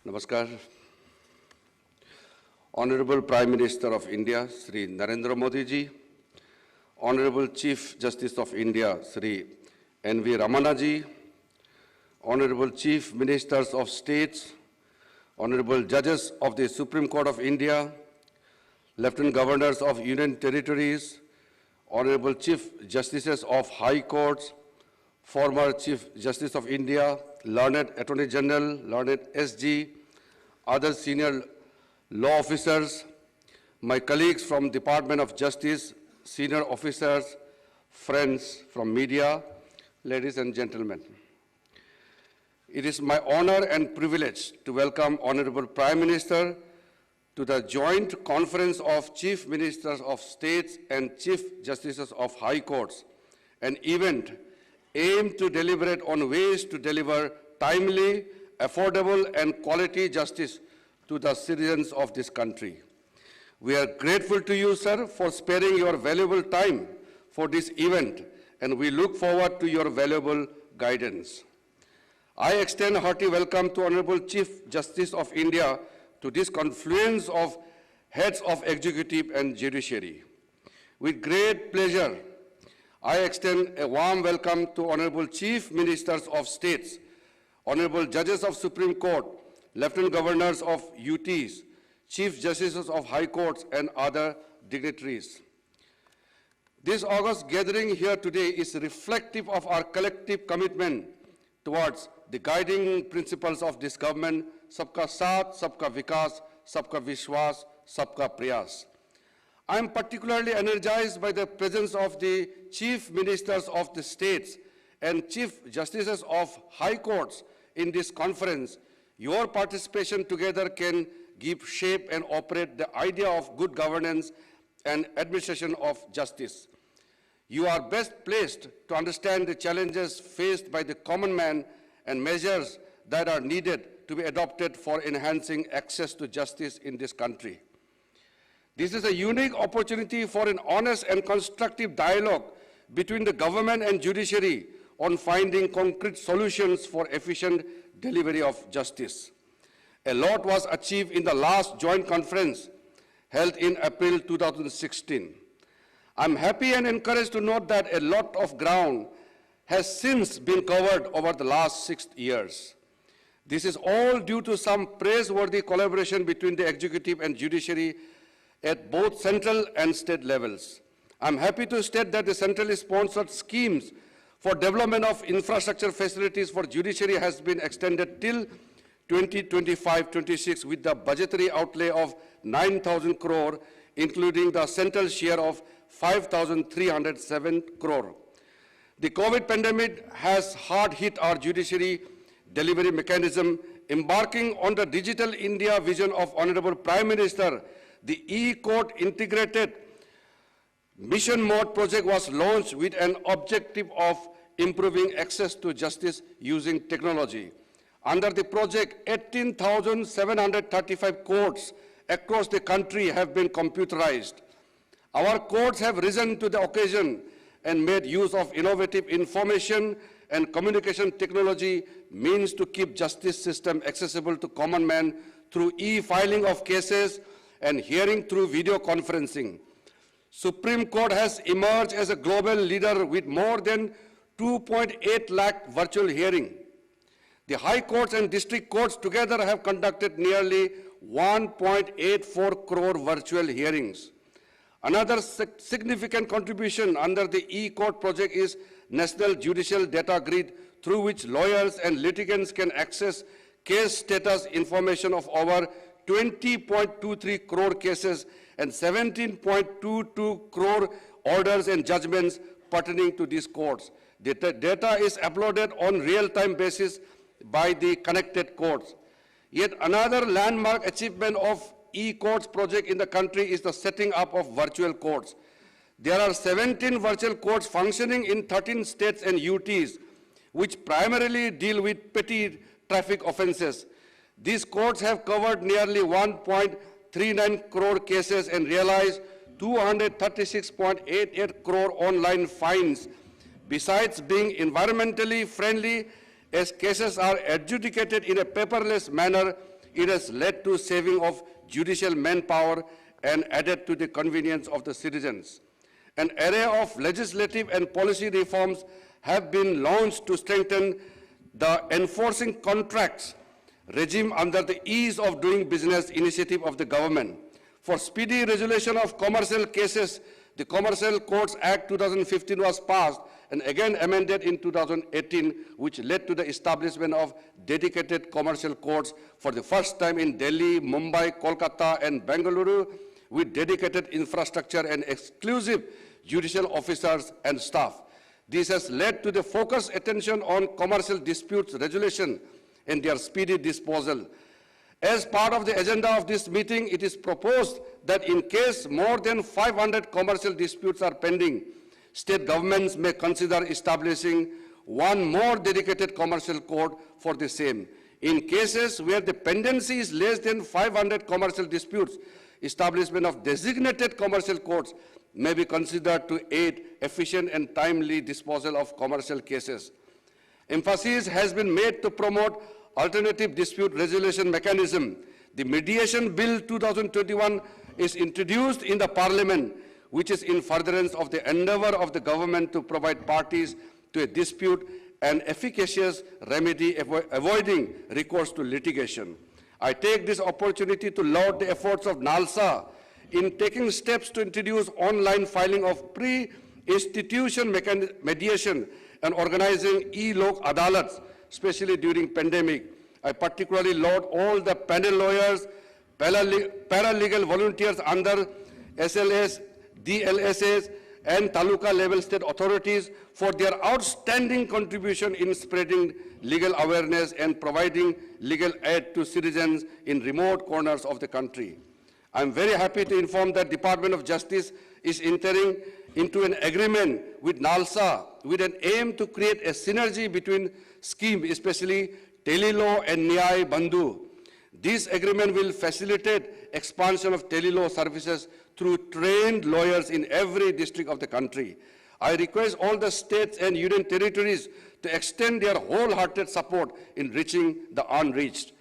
Namaskar. Honorable Prime Minister of India, Sri Narendra Modi ji, Honorable Chief Justice of India, Sri N.V. Ramana ji, Honorable Chief Ministers of States, Honorable Judges of the Supreme Court of India, Lieutenant Governors of Union Territories, Honorable Chief Justices of High Courts, former Chief Justice of India, learned Attorney General, learned SG, other senior law officers, my colleagues from Department of Justice, senior officers, friends from media, ladies and gentlemen. It is my honor and privilege to welcome Honorable Prime Minister to the joint conference of Chief Ministers of States and Chief Justices of High Courts, an event aimed to deliberate on ways to deliver timely, affordable, and quality justice to the citizens of this country. We are grateful to you, sir, for sparing your valuable time for this event, and we look forward to your valuable guidance. I extend a hearty welcome to Honorable Chief Justice of India to this confluence of heads of executive and judiciary. With great pleasure, I extend a warm welcome to Honorable Chief Ministers of States, Honorable Judges of Supreme Court, Lieutenant Governors of UTs, Chief Justices of High Courts, and other dignitaries. This august gathering here today is reflective of our collective commitment towards the guiding principles of this government, Sabka Saath, Sabka Vikas, Sabka Vishwas, Sabka Prayas. I am particularly energized by the presence of the Chief Ministers of the states and Chief Justices of High Courts in this conference. Your participation together can give shape and operate the idea of good governance and administration of justice. You are best placed to understand the challenges faced by the common man and measures that are needed to be adopted for enhancing access to justice in this country. This is a unique opportunity for an honest and constructive dialogue between the government and judiciary on finding concrete solutions for efficient delivery of justice. A lot was achieved in the last joint conference held in April 2016. I'm happy and encouraged to note that a lot of ground has since been covered over the last 6 years. This is all due to some praiseworthy collaboration between the executive and judiciary at both central and state levels. I'm happy to state that the centrally sponsored schemes for development of infrastructure facilities for judiciary has been extended till 2025-26 with the budgetary outlay of 9,000 crore, including the central share of 5,307 crore. The COVID pandemic has hard hit our judiciary delivery mechanism. Embarking on the Digital India vision of Honorable Prime Minister, the e-court integrated mission mode project was launched with an objective of improving access to justice using technology. Under the project, 18,735 courts across the country have been computerized. Our courts have risen to the occasion and made use of innovative information and communication technology means to keep justice system accessible to common man through e-filing of cases and hearing through video conferencing. Supreme Court has emerged as a global leader with more than 2.8 lakh virtual hearing. The High Courts and District Courts together have conducted nearly 1.84 crore virtual hearings. Another significant contribution under the e-court project is National Judicial Data Grid, through which lawyers and litigants can access case status information of over 20.23 crore cases and 17.22 crore orders and judgments pertaining to these courts. The data is uploaded on real-time basis by the connected courts. Yet another landmark achievement of e-courts project in the country is the setting up of virtual courts. There are 17 virtual courts functioning in 13 states and UTs, which primarily deal with petty traffic offenses. These courts have covered nearly 1.39 crore cases and realized 236.88 crore online fines. Besides being environmentally friendly, as cases are adjudicated in a paperless manner it has led to saving of judicial manpower and added to the convenience of the citizens. An array of legislative and policy reforms have been launched to strengthen the enforcing contracts regime under the ease of doing business initiative of the government. For speedy resolution of commercial cases, the Commercial Courts Act 2015 was passed and again amended in 2018, which led to the establishment of dedicated commercial courts for the first time in Delhi, Mumbai, Kolkata, and Bengaluru, with dedicated infrastructure and exclusive judicial officers and staff. This has led to the focused attention on commercial disputes resolution and their speedy disposal. As part of the agenda of this meeting, it is proposed that in case more than 500 commercial disputes are pending, state governments may consider establishing one more dedicated commercial court for the same. In cases where the pendency is less than 500 commercial disputes, establishment of designated commercial courts may be considered to aid efficient and timely disposal of commercial cases. Emphasis has been made to promote alternative dispute resolution mechanism. The Mediation Bill 2021 is introduced in the Parliament, which is in furtherance of the endeavor of the government to provide parties to a dispute an efficacious remedy avoiding recourse to litigation. I take this opportunity to laud the efforts of NALSA in taking steps to introduce online filing of pre-institution mediation and organizing e-lok adalats, especially during pandemic. I particularly laud all the panel lawyers, paralegal volunteers under SLS, DLSAs, and taluka level state authorities for their outstanding contribution in spreading legal awareness and providing legal aid to citizens in remote corners of the country. I am very happy to inform that Department of Justice is entering into an agreement with NALSA with an aim to create a synergy between schemes, especially Telelaw and Nyay Bandhu. This agreement will facilitate expansion of telelaw services through trained lawyers in every district of the country. I request all the states and union territories to extend their wholehearted support in reaching the unreached.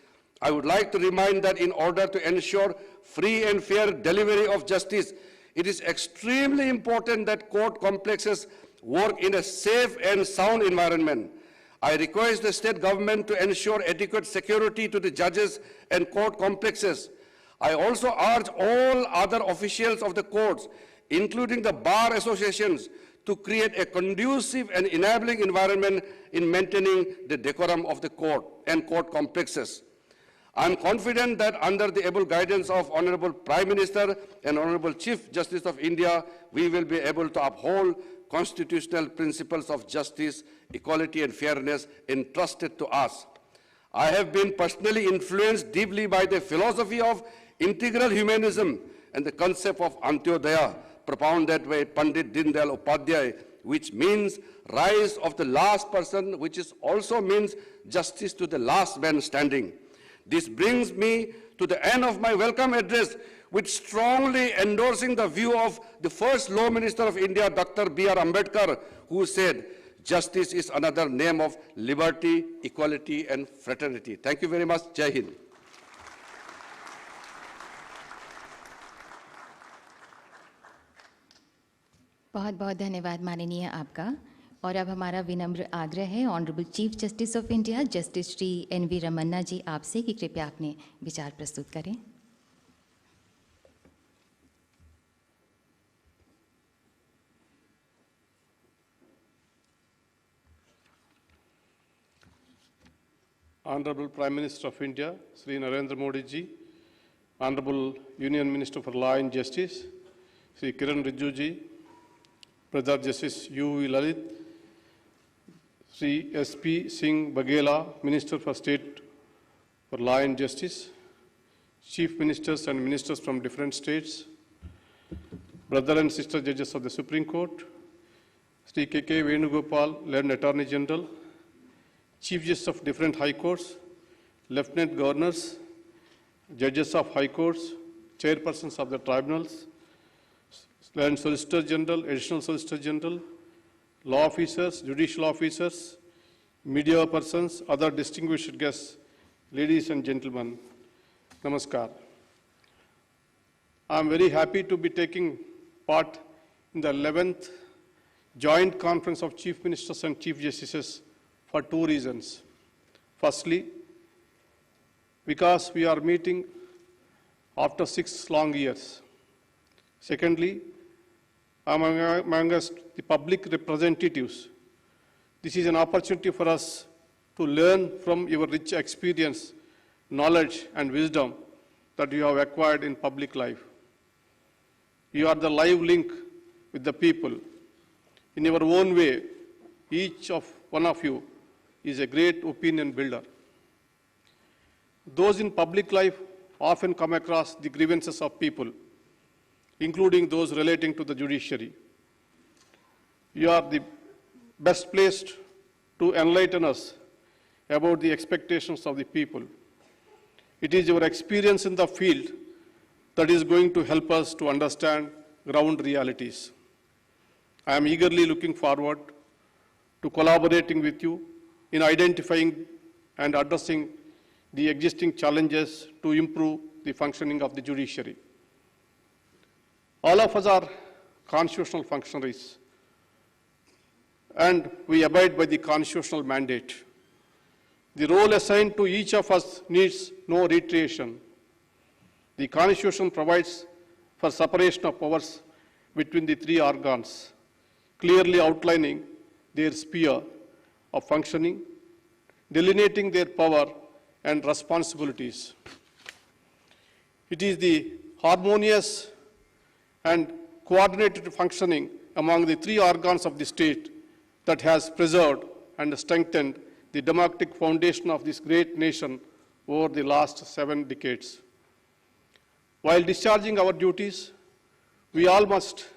I would like to remind that in order to ensure free and fair delivery of justice, it is extremely important that court complexes work in a safe and sound environment. I request the state government to ensure adequate security to the judges and court complexes. I also urge all other officials of the courts, including the bar associations, to create a conducive and enabling environment in maintaining the decorum of the court and court complexes. I am confident that under the able guidance of Honorable Prime Minister and Honorable Chief Justice of India, we will be able to uphold constitutional principles of justice, equality, and fairness entrusted to us. I have been personally influenced deeply by the philosophy of integral humanism and the concept of Antyodaya, propounded by Pandit Dindayal Upadhyay, which means rise of the last person, which also means justice to the last man standing. This brings me to the end of my welcome address, with strongly endorsing the view of the first Law Minister of India, Dr. B.R. Ambedkar, who said, justice is another name of liberty, equality, and fraternity. Thank you very much. Jai Hind. बहुत बहुत धन्यवाद माननीय आपका। और अब हमारा विनम्र आग्रह है honourable chief justice of India justice Shri N V. Ramana ji आपसे कि कृपया अपने विचार प्रस्तुत करें। Honorable Prime Minister of India, Sri Narendra Modi ji, Honorable Union Minister for Law and Justice, Sri Kiran Rijiju ji, Brother Justice U.V. Lalit, Sri S.P. Singh Baghela, Minister for State for Law and Justice, Chief Ministers and Ministers from different states, Brother and Sister Judges of the Supreme Court, Sri K.K. Venugopal, Learned Attorney General, Chief Justice of different High Courts, Lieutenant Governors, Judges of High Courts, Chairpersons of the Tribunals, Learned Solicitor General, Additional Solicitor General, Law Officers, Judicial Officers, Media persons, other distinguished guests, ladies and gentlemen. Namaskar. I am very happy to be taking part in the 11th Joint Conference of Chief Ministers and Chief Justices for two reasons. Firstly, because we are meeting after 6 long years. Secondly, amongst the public representatives, this is an opportunity for us to learn from your rich experience, knowledge, and wisdom that you have acquired in public life. You are the live link with the people. In your own way, each one of you is a great opinion builder. Those in public life often come across the grievances of people, including those relating to the judiciary. You are the best placed to enlighten us about the expectations of the people. It is your experience in the field that is going to help us to understand ground realities. I am eagerly looking forward to collaborating with you in identifying and addressing the existing challenges to improve the functioning of the judiciary. All of us are constitutional functionaries, and we abide by the constitutional mandate. The role assigned to each of us needs no reiteration. The Constitution provides for separation of powers between the three organs, clearly outlining their sphere of functioning, delineating their power and responsibilities. It is the harmonious and coordinated functioning among the three organs of the state that has preserved and strengthened the democratic foundation of this great nation over the last 7 decades. While discharging our duties, we all must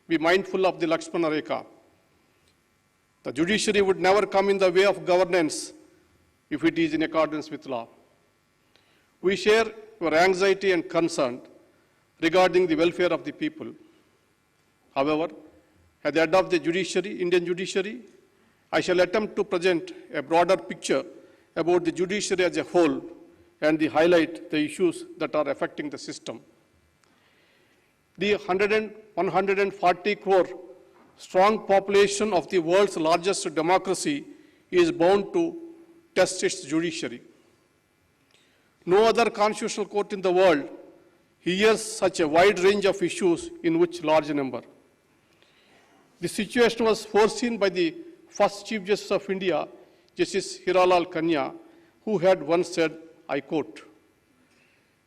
be mindful of the Lakshmana Rekha. The judiciary would never come in the way of governance if it is in accordance with law. We share your anxiety and concern regarding the welfare of the people. However, at the head of the judiciary, Indian judiciary, I shall attempt to present a broader picture about the judiciary as a whole and highlight the issues that are affecting the system. The 140 crore strong population of the world's largest democracy is bound to test its judiciary. No other constitutional court in the world hears such a wide range of issues in which large number. The situation was foreseen by the first Chief Justice of India, Justice Hiralal Kanya, who had once said, I quote,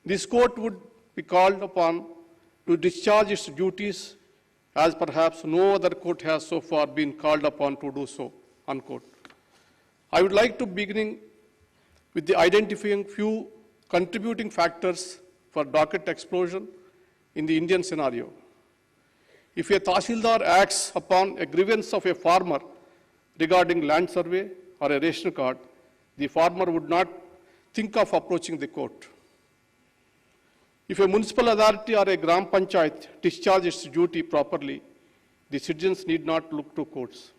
"This court would be called upon to discharge its duties as perhaps no other court has so far been called upon to do so," unquote. I would like to begin with the identifying few contributing factors for docket explosion in the Indian scenario. If a Tahsildar acts upon a grievance of a farmer regarding land survey or a ration card, the farmer would not think of approaching the court. If a municipal authority or a Gram Panchayat discharges its duty properly, the citizens need not look to courts.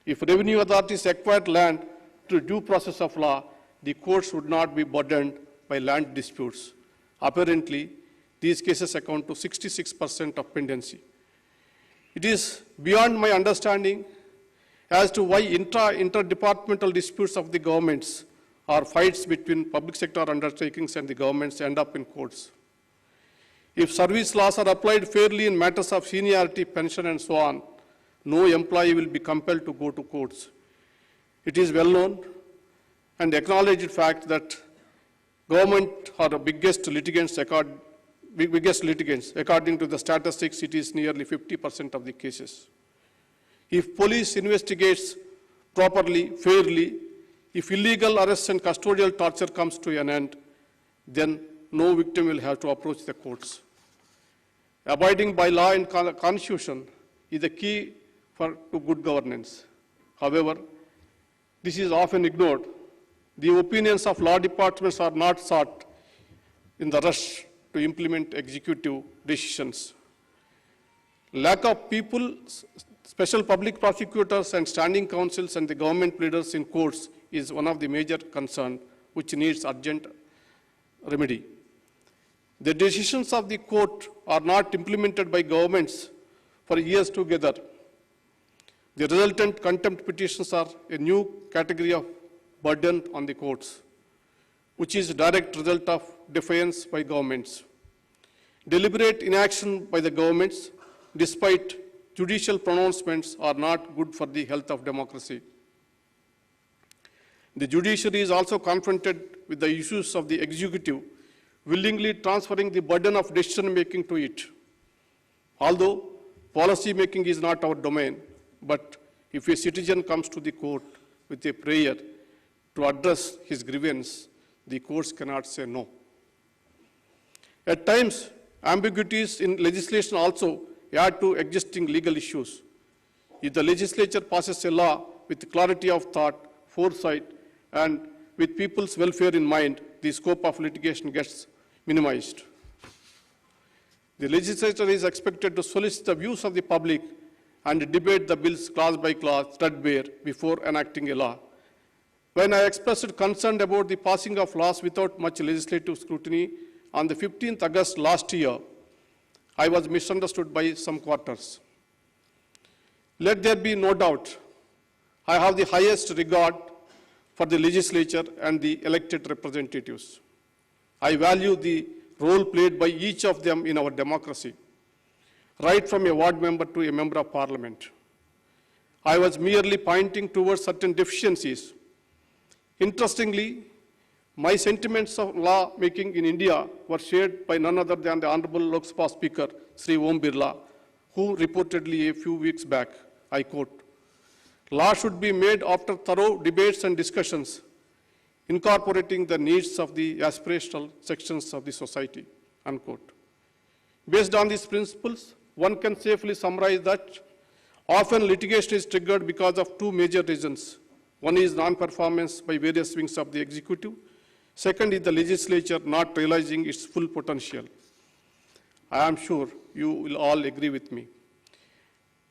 If revenue authorities acquired land through due process of law, the courts would not be burdened by land disputes. Apparently, these cases account to 66% of pendency. It is beyond my understanding as to why interdepartmental disputes of the governments or fights between public sector undertakings and the governments end up in courts. If service laws are applied fairly in matters of seniority, pension, and so on, no employee will be compelled to go to courts. It is well known and acknowledged fact that government are the biggest litigants. According to the statistics, it is nearly 50% of the cases. If police investigates properly, fairly, if illegal arrests and custodial torture comes to an end, then no victim will have to approach the courts. Abiding by law and constitution is the key to good governance. However, this is often ignored. The opinions of law departments are not sought in the rush to implement executive decisions. Lack of people, special public prosecutors and standing counsels and the government pleaders in courts is one of the major concerns which needs urgent remedy. The decisions of the court are not implemented by governments for years together. The resultant contempt petitions are a new category of burden on the courts, which is a direct result of defiance by governments. Deliberate inaction by the governments, despite judicial pronouncements, are not good for the health of democracy. The judiciary is also confronted with the issues of the executive willingly transferring the burden of decision-making to it. Although policy-making is not our domain, but if a citizen comes to the court with a prayer to address his grievance, the courts cannot say no. At times, ambiguities in legislation also add to existing legal issues. If the legislature passes a law with clarity of thought, foresight, and with people's welfare in mind, the scope of litigation gets minimized. The legislature is expected to solicit the views of the public and debate the bills clause by clause, threadbare, before enacting a law. When I expressed concern about the passing of laws without much legislative scrutiny on the 15th August last year, I was misunderstood by some quarters. Let there be no doubt, I have the highest regard for the legislature and the elected representatives. I value the role played by each of them in our democracy, right from a ward member to a member of parliament. I was merely pointing towards certain deficiencies. Interestingly, my sentiments of law making in India were shared by none other than the Honorable Lok Sabha Speaker, Sri Om Birla, who reportedly a few weeks back, I quote, "Law should be made after thorough debates and discussions, incorporating the needs of the aspirational sections of the society," unquote. Based on these principles, one can safely summarize that often litigation is triggered because of two major reasons. One is non-performance by various wings of the executive. Second is the legislature not realizing its full potential. I am sure you will all agree with me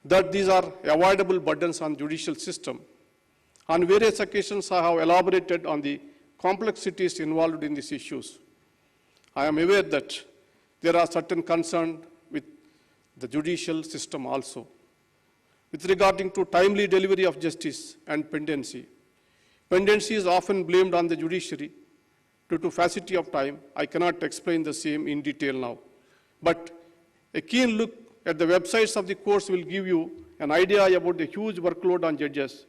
that these are avoidable burdens on judicial system. On various occasions, I have elaborated on the complexities involved in these issues. I am aware that there are certain concerns with the judicial system also, with regarding to timely delivery of justice and pendency. Pendency is often blamed on the judiciary due to paucity of time. I cannot explain the same in detail now. But a keen look at the websites of the courts will give you an idea about the huge workload on judges.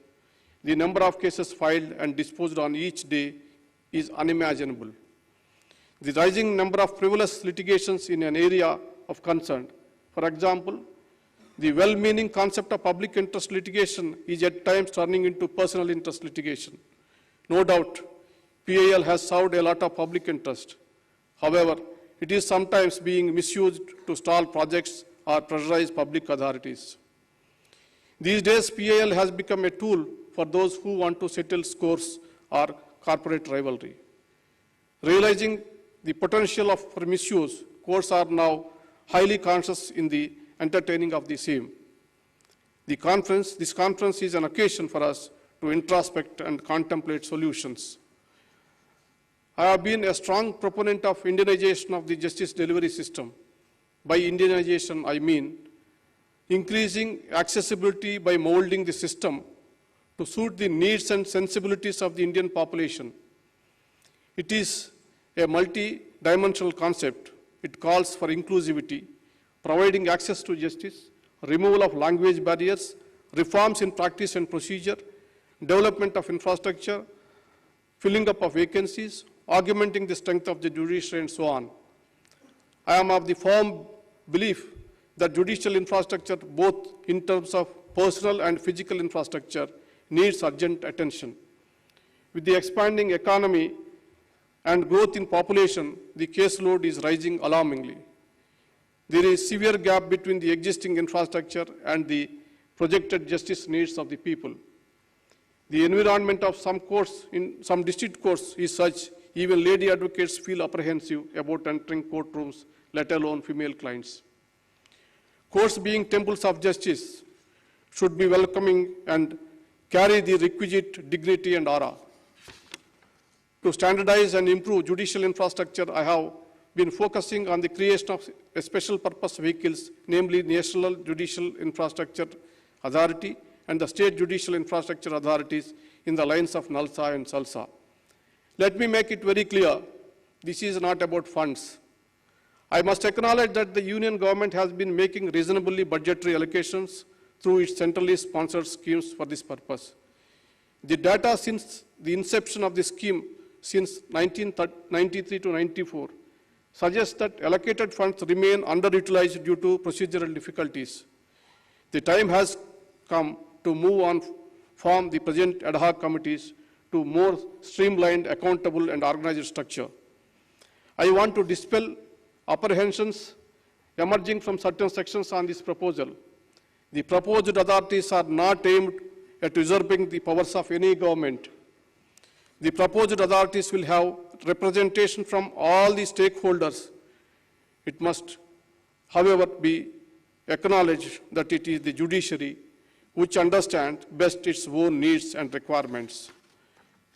The number of cases filed and disposed on each day is unimaginable. The rising number of frivolous litigations in an area of concern. For example, the well-meaning concept of public interest litigation is at times turning into personal interest litigation. No doubt, PIL has served a lot of public interest. However, it is sometimes being misused to stall projects or pressurize public authorities. These days, PIL has become a tool for those who want to settle scores or corporate rivalry. Realizing the potential for misuse, courts are now highly conscious in the entertaining of the same. This conference is an occasion for us to introspect and contemplate solutions. I have been a strong proponent of Indianization of the justice delivery system. By Indianization, I mean increasing accessibility by molding the system to suit the needs and sensibilities of the Indian population. It is a multi-dimensional concept. It calls for inclusivity, providing access to justice, removal of language barriers, reforms in practice and procedure, development of infrastructure, filling up of vacancies, augmenting the strength of the judiciary, and so on. I am of the firm belief that judicial infrastructure, both in terms of personal and physical infrastructure, needs urgent attention. With the expanding economy and growth in population, the caseload is rising alarmingly. There is a severe gap between the existing infrastructure and the projected justice needs of the people. The environment of some courts, in some district courts, is such even lady advocates feel apprehensive about entering courtrooms, let alone female clients. Courts, being temples of justice, should be welcoming and carry the requisite dignity and aura. To standardize and improve judicial infrastructure, I have been focusing on the creation of a special purpose vehicles, namely National Judicial Infrastructure Authority and the State Judicial Infrastructure Authorities in the lines of NALSA and SALSA. Let me make it very clear, this is not about funds. I must acknowledge that the Union government has been making reasonably budgetary allocations through its centrally sponsored schemes for this purpose. The data since the inception of the scheme since 1993 to 94 suggests that allocated funds remain underutilized due to procedural difficulties. The time has come to move on, form the present ad hoc committees to more streamlined, accountable, and organized structure. I want to dispel apprehensions emerging from certain sections on this proposal. The proposed authorities are not aimed at usurping the powers of any government. The proposed authorities will have representation from all the stakeholders. It must, however, be acknowledged that it is the judiciary which understands best its own needs and requirements.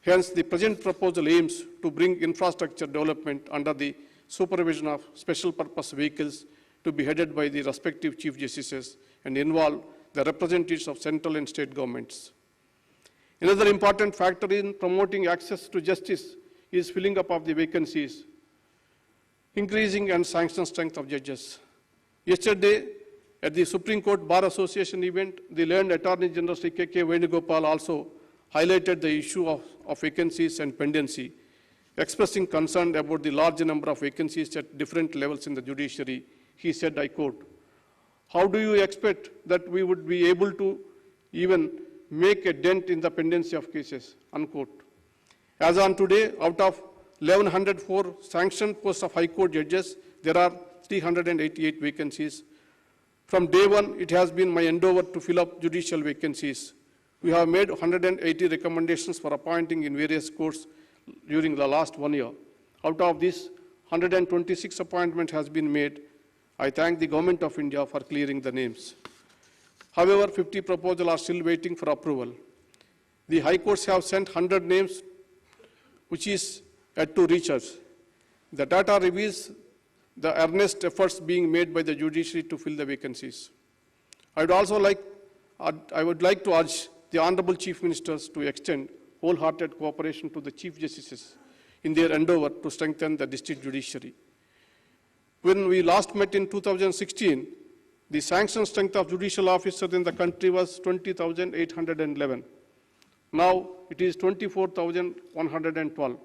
Hence, the present proposal aims to bring infrastructure development under the supervision of special purpose vehicles to be headed by the respective Chief Justices and involve the representatives of central and state governments. Another important factor in promoting access to justice is filling up of the vacancies, increasing and sanction strength of judges. Yesterday, at the Supreme Court Bar Association event, the learned Attorney General Sri K.K. Venugopal also highlighted the issue of vacancies and pendency, expressing concern about the large number of vacancies at different levels in the judiciary. He said, I quote, "How do you expect that we would be able to even make a dent in the pendency of cases?" Unquote. As on today, out of 1,104 sanctioned posts of High Court judges, there are 388 vacancies. From day one, it has been my endeavor to fill up judicial vacancies. We have made 180 recommendations for appointing in various courts during the last 1 year. Out of this, 126 appointments has been made. I thank the Government of India for clearing the names. However, 50 proposals are still waiting for approval. The High Courts have sent 100 names, which is yet to reach us. The data reveals the earnest efforts being made by the judiciary to fill the vacancies. I would like to urge the Honorable Chief Ministers to extend wholehearted cooperation to the Chief Justices in their endeavor to strengthen the district judiciary. When we last met in 2016, the sanction strength of judicial officers in the country was 20,811. Now it is 24,112,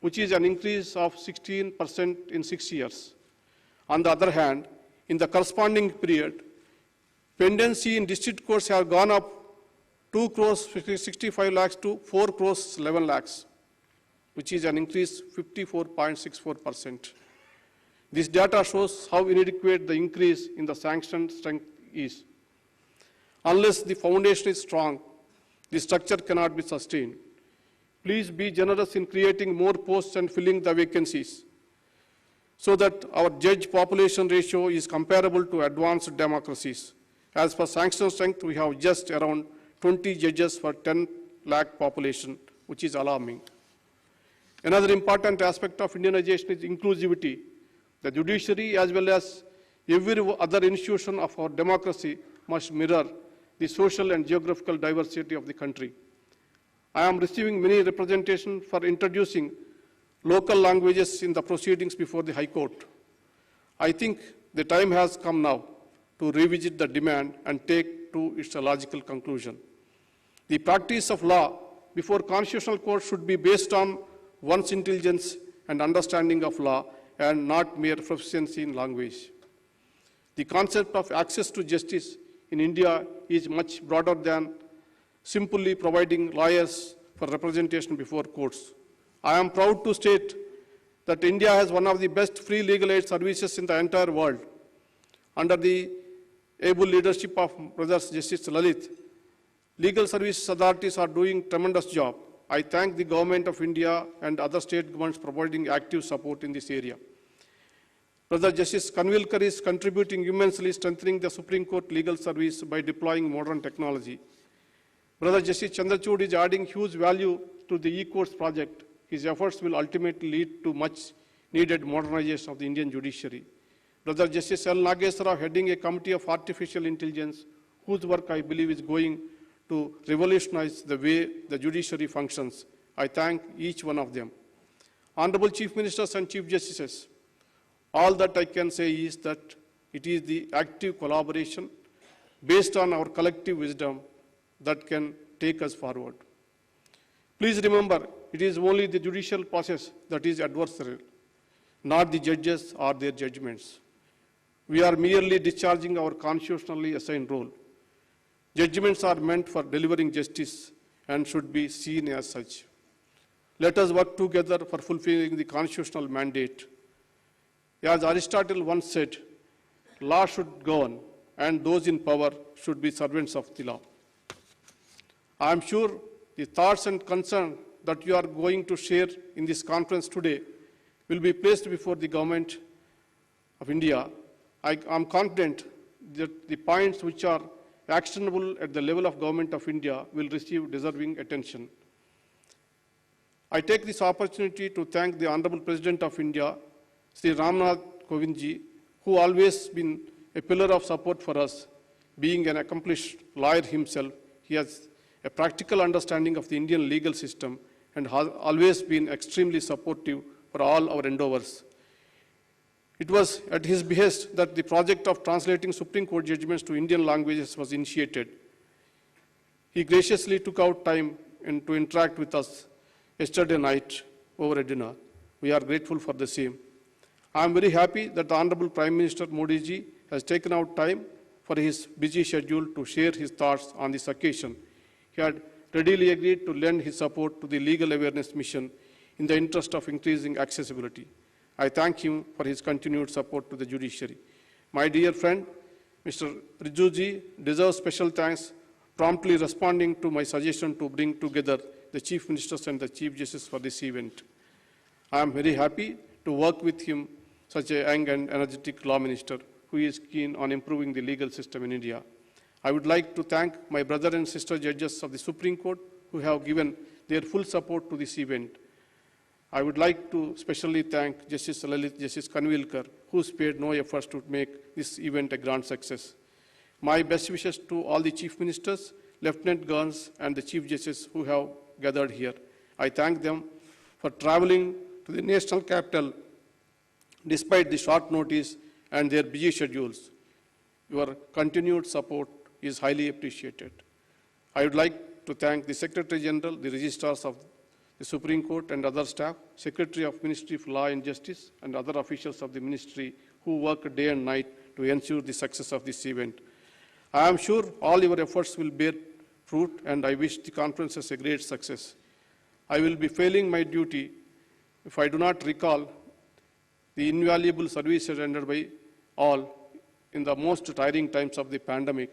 which is an increase of 16% in 6 years. On the other hand, in the corresponding period, pendency in district courts have gone up 2 crores 65 lakhs to 4 crores 11 lakhs, which is an increase 54.64%. This data shows how inadequate the increase in the sanction strength is. Unless the foundation is strong, the structure cannot be sustained. Please be generous in creating more posts and filling the vacancies so that our judge population ratio is comparable to advanced democracies. As for sanction strength, we have just around 20 judges for 10 lakh population, which is alarming. Another important aspect of Indianization is inclusivity. The judiciary, as well as every other institution of our democracy, must mirror the social and geographical diversity of the country. I am receiving many representations for introducing local languages in the proceedings before the High Court. I think the time has come now to revisit the demand and take to its logical conclusion. The practice of law before constitutional court should be based on one's intelligence and understanding of law and not mere proficiency in language. The concept of access to justice in India is much broader than simply providing lawyers for representation before courts. I am proud to state that India has one of the best free legal aid services in the entire world. Under the able leadership of Brothers Justice Lalit, legal service authorities are doing a tremendous job. I thank the Government of India and other state governments for providing active support in this area. Brother Justice Kanvilkar is contributing immensely, strengthening the Supreme Court legal service by deploying modern technology. Brother Justice Chandrachud is adding huge value to the e-courts project. His efforts will ultimately lead to much needed modernization of the Indian judiciary. Brother Justice L. Nageswara heading a committee of artificial intelligence, whose work I believe is going to revolutionize the way the judiciary functions. I thank each one of them. Honorable Chief Ministers and Chief Justices, all that I can say is that it is the active collaboration based on our collective wisdom that can take us forward. Please remember, it is only the judicial process that is adversarial, not the judges or their judgments. We are merely discharging our constitutionally assigned role. Judgments are meant for delivering justice and should be seen as such. Let us work together for fulfilling the constitutional mandate. As Aristotle once said, law should govern and those in power should be servants of the law. I am sure the thoughts and concerns that you are going to share in this conference today will be placed before the government of India. I am confident that the points which are actionable at the level of government of India will receive deserving attention. I take this opportunity to thank the Honorable President of India, Sri Ramnath Kovindji, who always been a pillar of support for us. Being an accomplished lawyer himself, he has a practical understanding of the Indian legal system and has always been extremely supportive for all our endeavors. It was at his behest that the project of translating Supreme Court judgments to Indian languages was initiated. He graciously took out time to interact with us yesterday night over a dinner. We are grateful for the same. I am very happy that the Honorable Prime Minister Modi ji has taken out time for his busy schedule to share his thoughts on this occasion. He had readily agreed to lend his support to the legal awareness mission in the interest of increasing accessibility. I thank him for his continued support to the judiciary. My dear friend, Mr. Rijuji deserves special thanks, promptly responding to my suggestion to bring together the Chief Ministers and the Chief Justice for this event. I am very happy to work with him, such a young and energetic law minister who is keen on improving the legal system in India. I would like to thank my brother and sister judges of the Supreme Court who have given their full support to this event. I would like to specially thank Justice Lalit, Justice Kanvilkar, who spared no efforts to make this event a grand success. My best wishes to all the Chief Ministers, Lieutenant Governors, and the Chief Justices who have gathered here. I thank them for traveling to the national capital despite the short notice and their busy schedules. Your continued support is highly appreciated. I would like to thank the Secretary General, the Registrars of the Supreme Court and other staff, Secretary of Ministry of Law and Justice, and other officials of the Ministry who work day and night to ensure the success of this event. I am sure all your efforts will bear fruit, and I wish the conference as a great success. I will be failing my duty if I do not recall the invaluable services rendered by all in the most tiring times of the pandemic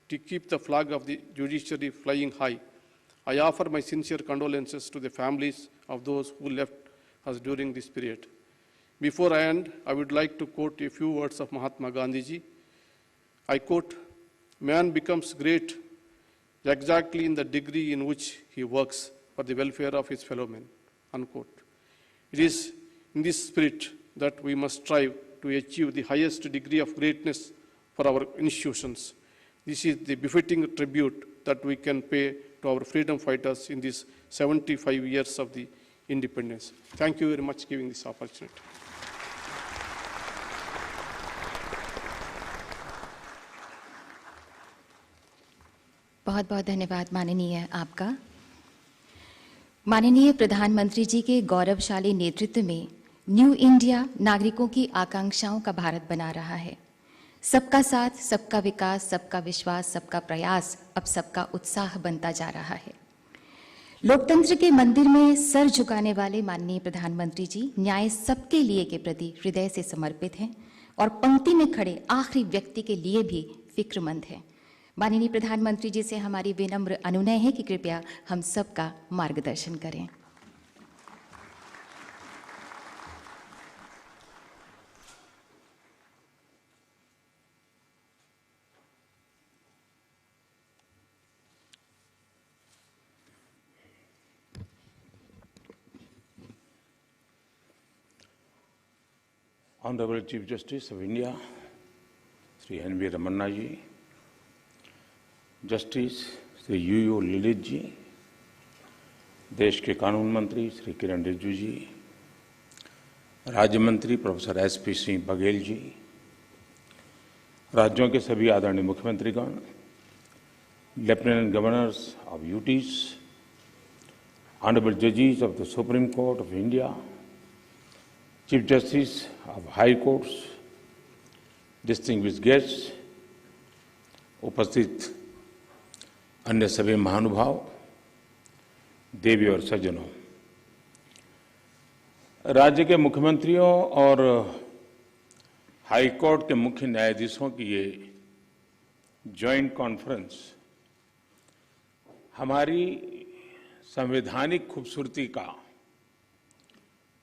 to keep the flag of the judiciary flying high. I offer my sincere condolences to the families of those who left us during this period. Before I end, I would like to quote a few words of Mahatma Gandhi ji. I quote, "Man becomes great exactly in the degree in which he works for the welfare of his fellow men," unquote. It is in this spirit that we must strive to achieve the highest degree of greatness for our institutions. This is the befitting tribute that we can pay to our freedom fighters in these 75 years of the independence. Thank you very much for giving this opportunity. बहुत बहुत धन्यवाद माननीय आपका। माननीय प्रधानमंत्री जी के गौरवशाली नेतृत्व में न्यू इंडिया नागरिकों की आकांक्षाओं का भारत बना रहा है। सबका साथ, सबका विकास, सबका विश्वास, सबका प्रयास अब सबका उत्साह बनता जा रहा है। लोकतंत्र के मंदिर में सर झुकाने वाले माननीय प्रधानमंत्री जी न्याय सबके लिए के प्रति हृदय से समर्पित हैं और पंक्ति में खड़े आखिरी व्यक्ति के लिए भी फिक्रमंद हैं। माननीय प्रधानमंत्री जी से हमारी विनम्र अनुनय है कि कृपया हम सबका मार्गदर्शन करें। Honorable Chief Justice of India, Sri N.V. Ramana ji, Justice Sri U.U. Lilith जी, देश के कानून मंत्री श्री किरण रिजिजू जी, राज्य मंत्री प्रोफेसर S.P. सिंह बघेल जी, राज्यों के सभी आदरणीय मुख्यमंत्रीगण, lieutenant governors of UTs, honourable जजेस of the Supreme Court of India, chief justice of high courts, distinguished guests, उपस्थित अन्य सभी महानुभाव, देवी और सज्जनों, राज्य के मुख्यमंत्रियों और हाई कोर्ट के मुख्य न्यायाधीशों की ये जॉइंट कॉन्फ्रेंस हमारी संवैधानिक खूबसूरती का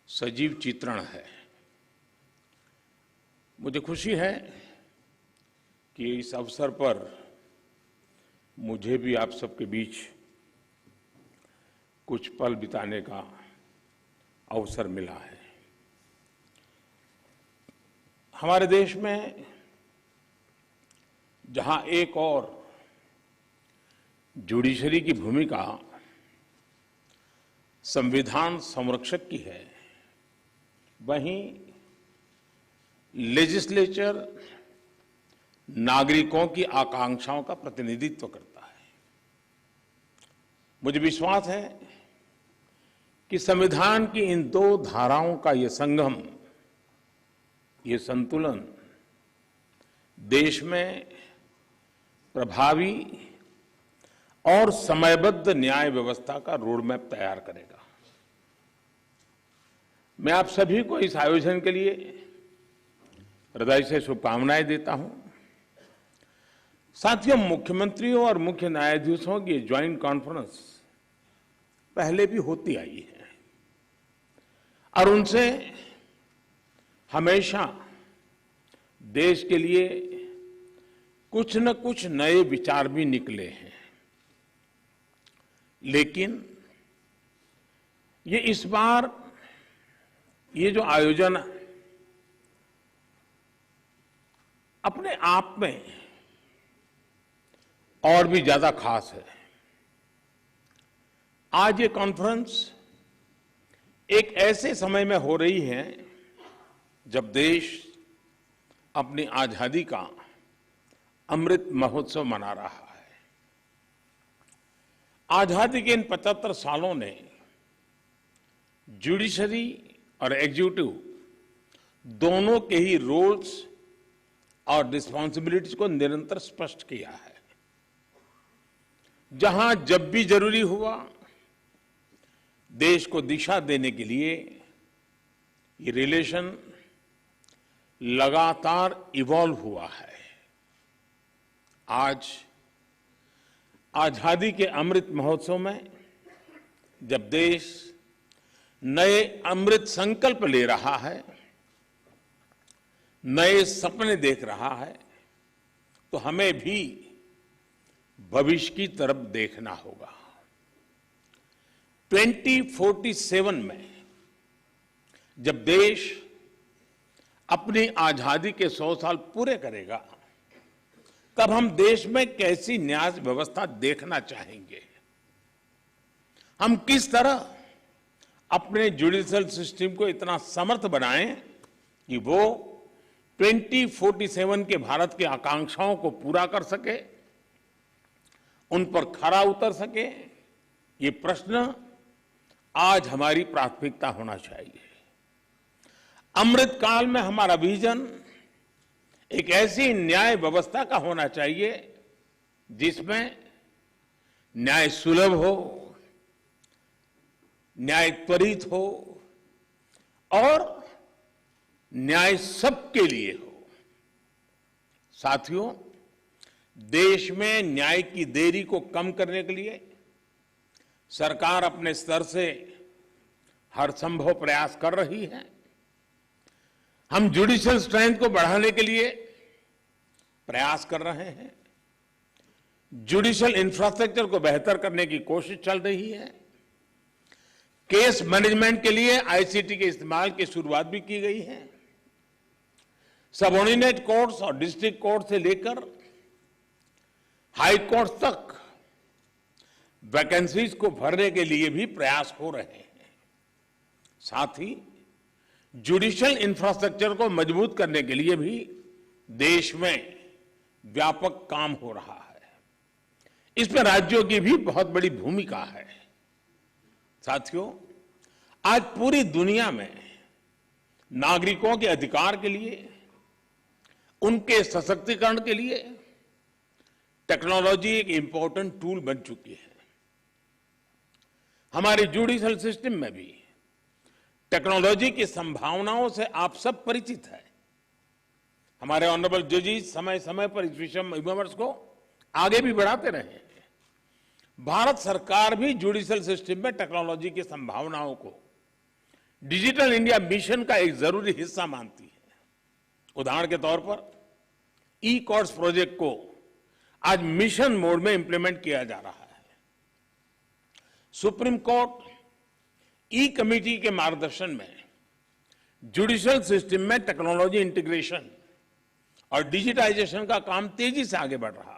सजीव चित्रण है। मुझे खुशी है कि इस अवसर पर मुझे भी आप सबके बीच कुछ पल बिताने का अवसर मिला है। हमारे देश में जहां एक और जुडिशरी की भूमिका संविधान संरक्षक की है, वहीं लेजिस्लेचर नागरिकों की आकांक्षाओं का प्रतिनिधित्व करता है। मुझे विश्वास है कि संविधान की इन दो धाराओं का ये संगम, ये संतुलन देश में प्रभावी और समयबद्ध न्याय व्यवस्था का रोडमैप तैयार करेगा। मैं आप सभी को इस आयोजन के लिए हृदय से शुभकामनाएं देता हूं। साथियों, मुख्यमंत्रियों और मुख्य न्यायाधीशों की ज्वाइंट कॉन्फ्रेंस पहले भी होती आई है और उनसे हमेशा देश के लिए कुछ न कुछ नए विचार भी निकले हैं। लेकिन ये इस बार ये जो आयोजन अपने आप में और भी ज्यादा खास है। आज ये कॉन्फ्रेंस एक ऐसे समय में हो रही है जब देश अपनी आजादी का अमृत महोत्सव मना रहा है। आजादी के इन 75 सालों ने जुडिशरी और एग्जीक्यूटिव दोनों के ही रोल्स और रिस्पॉन्सिबिलिटीज को निरंतर स्पष्ट किया है। जहां जब भी जरूरी हुआ, देश को दिशा देने के लिए ये रिलेशन लगातार इवॉल्व हुआ है। आज आजादी के अमृत महोत्सव में जब देश नए अमृत संकल्प ले रहा है, नए सपने देख रहा है, तो हमें भी भविष्य की तरफ देखना होगा। 2047 में जब देश अपनी आजादी के 100 साल पूरे करेगा, तब हम देश में कैसी न्याय व्यवस्था देखना चाहेंगे। हम किस तरह अपने जुडिशियल सिस्टम को इतना समर्थ बनाएं कि वो 2047 के भारत की आकांक्षाओं को पूरा कर सके, उन पर खरा उतर सके। ये प्रश्न आज हमारी प्राथमिकता होना चाहिए। अमृत काल में हमारा विजन एक ऐसी न्याय व्यवस्था का होना चाहिए जिसमें न्याय सुलभ हो, न्याय त्वरित हो और न्याय सबके लिए हो। साथियों, देश में न्याय की देरी को कम करने के लिए सरकार अपने स्तर से हर संभव प्रयास कर रही है। हम जुडिशियल स्ट्रेंथ को बढ़ाने के लिए प्रयास कर रहे हैं। जुडिशियल इंफ्रास्ट्रक्चर को बेहतर करने की कोशिश चल रही है। केस मैनेजमेंट के लिए आईसीटी के इस्तेमाल की शुरुआत भी की गई है। सबऑर्डिनेट कोर्ट्स और डिस्ट्रिक्ट कोर्ट से लेकर हाई कोर्ट तक वैकेंसीज को भरने के लिए भी प्रयास हो रहे हैं। साथ ही जुडिशियल इंफ्रास्ट्रक्चर को मजबूत करने के लिए भी देश में व्यापक काम हो रहा है। इसमें राज्यों की भी बहुत बड़ी भूमिका है। साथियों, आज पूरी दुनिया में नागरिकों के अधिकार के लिए, उनके सशक्तिकरण के लिए टेक्नोलॉजी एक इंपॉर्टेंट टूल बन चुकी है। हमारे जुडिशियल सिस्टम में भी टेक्नोलॉजी की संभावनाओं से आप सब परिचित हैं। हमारे ऑनरेबल जजेस समय समय पर इस विमर्श को आगे भी बढ़ाते रहे हैं। भारत सरकार भी जुडिशियल सिस्टम में टेक्नोलॉजी की संभावनाओं को डिजिटल इंडिया मिशन का एक जरूरी हिस्सा मानती है। उदाहरण के तौर पर ई कोर्ट्स प्रोजेक्ट को आज मिशन मोड में इंप्लीमेंट किया जा रहा है। सुप्रीम कोर्ट ई कमेटी के मार्गदर्शन में जुडिशियल सिस्टम में टेक्नोलॉजी इंटीग्रेशन और डिजिटाइजेशन का काम तेजी से आगे बढ़ रहा है।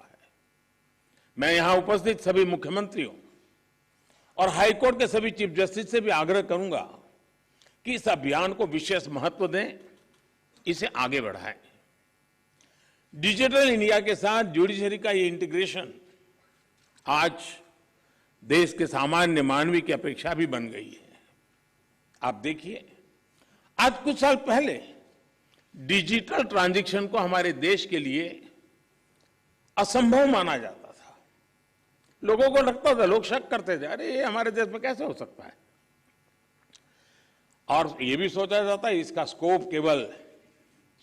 मैं यहां उपस्थित सभी मुख्यमंत्रियों और हाईकोर्ट के सभी चीफ जस्टिस से भी आग्रह करूंगा कि इस अभियान को विशेष महत्व दें, इसे आगे बढ़ाएं। डिजिटल इंडिया के साथ जुडिशरी का ये इंटीग्रेशन आज देश के सामान्य मानवी की अपेक्षा भी बन गई है। आप देखिए, आज कुछ साल पहले डिजिटल ट्रांजैक्शन को हमारे देश के लिए असंभव माना जाता था। लोगों को लगता था, लोग शक करते थे, अरे ये हमारे देश में कैसे हो सकता है। और ये भी सोचा जाता है इसका स्कोप केवल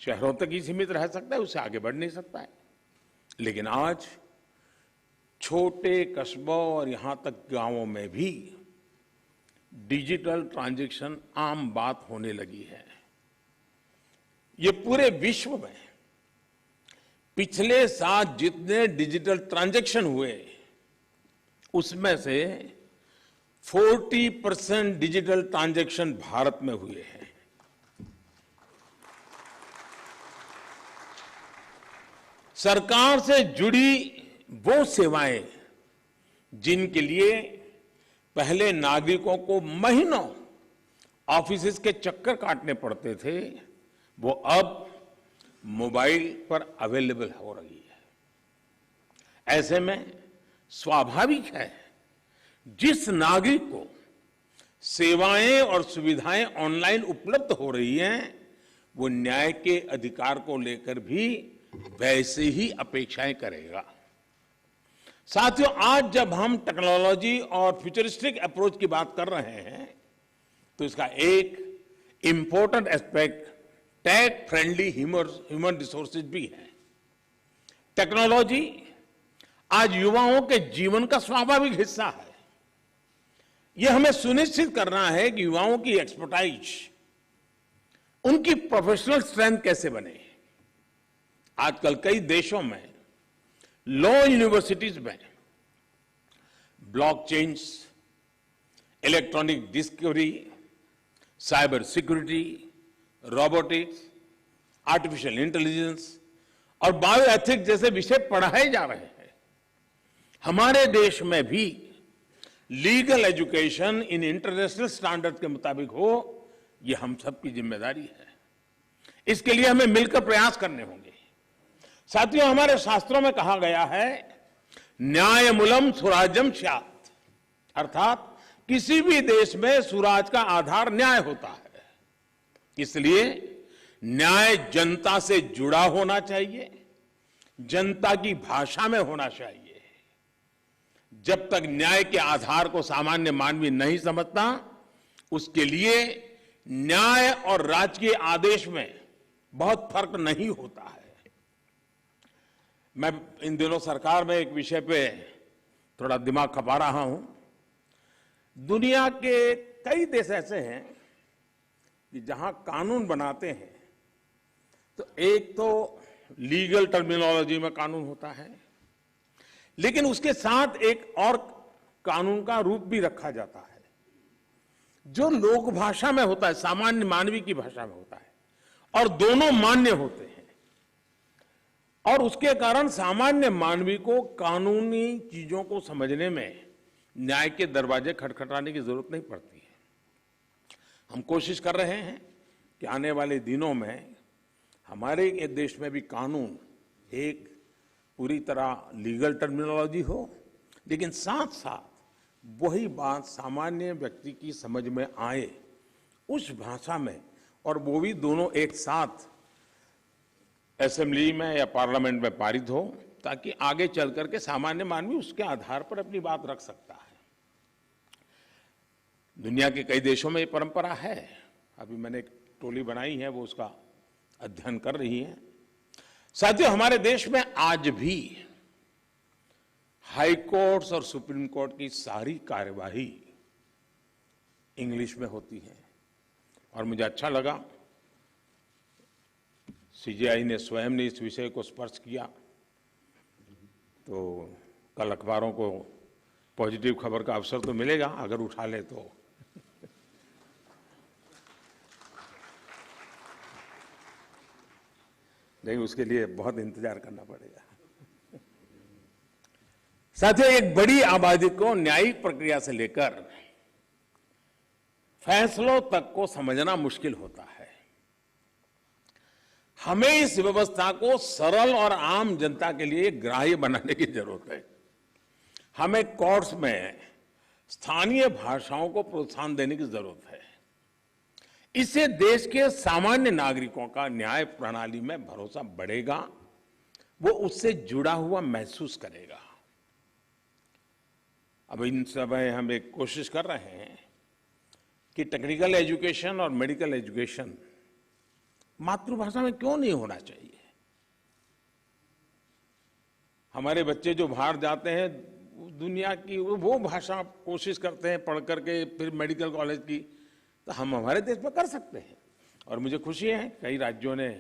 शहरों तक ही सीमित रह सकता है, उससे आगे बढ़ नहीं सकता है। लेकिन आज छोटे कस्बों और यहां तक गांवों में भी डिजिटल ट्रांजैक्शन आम बात होने लगी है। ये पूरे विश्व में पिछले साल जितने डिजिटल ट्रांजैक्शन हुए उसमें से 40% डिजिटल ट्रांजैक्शन भारत में हुए हैं। सरकार से जुड़ी वो सेवाएं जिनके लिए पहले नागरिकों को महीनों ऑफिसेज के चक्कर काटने पड़ते थे, वो अब मोबाइल पर अवेलेबल हो रही है। ऐसे में स्वाभाविक है जिस नागरिक को सेवाएं और सुविधाएं ऑनलाइन उपलब्ध हो रही हैं, वो न्याय के अधिकार को लेकर भी वैसे ही अपेक्षाएं करेगा। साथियों, आज जब हम टेक्नोलॉजी और फ्यूचरिस्टिक अप्रोच की बात कर रहे हैं तो इसका एक important aspect tech friendly human resources भी है। टेक्नोलॉजी आज युवाओं के जीवन का स्वाभाविक हिस्सा है। यह हमें सुनिश्चित करना है कि युवाओं की एक्सपर्टाइज, उनकी प्रोफेशनल स्ट्रेंथ कैसे बने। आजकल कई देशों में लॉ यूनिवर्सिटीज में blockchains, electronic discovery, cyber security, robotics, artificial intelligence और बायो एथिक्स जैसे विषय पढ़ाए जा रहे हैं। हमारे देश में भी legal education in international standard के मुताबिक हो, यह हम सबकी जिम्मेदारी है। इसके लिए हमें मिलकर प्रयास करने होंगे। साथियों, हमारे शास्त्रों में कहा गया है न्यायमूलम सुराज्यम स्यात्, अर्थात किसी भी देश में सुराज का आधार न्याय होता है। इसलिए न्याय जनता से जुड़ा होना चाहिए, जनता की भाषा में होना चाहिए। जब तक न्याय के आधार को सामान्य मानवी नहीं समझता, उसके लिए न्याय और राजकीय आदेश में बहुत फर्क नहीं होता है। मैं इन दिनों सरकार में एक विषय पे थोड़ा दिमाग खपा रहा हूं। दुनिया के कई देश ऐसे हैं कि जहां कानून बनाते हैं तो एक तो लीगल टर्मिनोलॉजी में कानून होता है, लेकिन उसके साथ एक और कानून का रूप भी रखा जाता है जो लोक भाषा में होता है, सामान्य मानवी की भाषा में होता है, और दोनों मान्य होते हैं। और उसके कारण सामान्य मानवी को कानूनी चीजों को समझने में न्याय के दरवाजे खटखटाने की जरूरत नहीं पड़ती है। हम कोशिश कर रहे हैं कि आने वाले दिनों में हमारे ये देश में भी कानून एक पूरी तरह लीगल टर्मिनोलॉजी हो, लेकिन साथ साथ वही बात सामान्य व्यक्ति की समझ में आए उस भाषा में, और वो भी दोनों एक साथ असेंबली में या पार्लियामेंट में पारित हो, ताकि आगे चल करके सामान्य मानवी उसके आधार पर अपनी बात रख सकता है। दुनिया के कई देशों में ये परंपरा है। अभी मैंने एक टोली बनाई है, वो उसका अध्ययन कर रही है। साथियों, हमारे देश में आज भी हाई कोर्ट्स और सुप्रीम कोर्ट की सारी कार्यवाही इंग्लिश में होती है, और मुझे अच्छा लगा सीजेआई ने स्वयं ने इस विषय को स्पर्श किया। तो कल अखबारों को पॉजिटिव खबर का अवसर तो मिलेगा अगर उठा ले तो। नहीं, उसके लिए बहुत इंतजार करना पड़ेगा। साथियों, एक बड़ी आबादी को न्यायिक प्रक्रिया से लेकर फैसलों तक को समझना मुश्किल होता है। हमें इस व्यवस्था को सरल और आम जनता के लिए ग्राह्य बनाने की जरूरत है। हमें कोर्ट्स में स्थानीय भाषाओं को प्रोत्साहन देने की जरूरत है। इससे देश के सामान्य नागरिकों का न्याय प्रणाली में भरोसा बढ़ेगा, वो उससे जुड़ा हुआ महसूस करेगा। अब इन समय हम एक कोशिश कर रहे हैं कि टेक्निकल एजुकेशन और मेडिकल एजुकेशन मातृभाषा में क्यों नहीं होना चाहिए। हमारे बच्चे जो बाहर जाते हैं दुनिया की वो भाषा कोशिश करते हैं पढ़ करके फिर मेडिकल कॉलेज की, तो हम हमारे देश में कर सकते हैं। और मुझे खुशी है कई राज्यों ने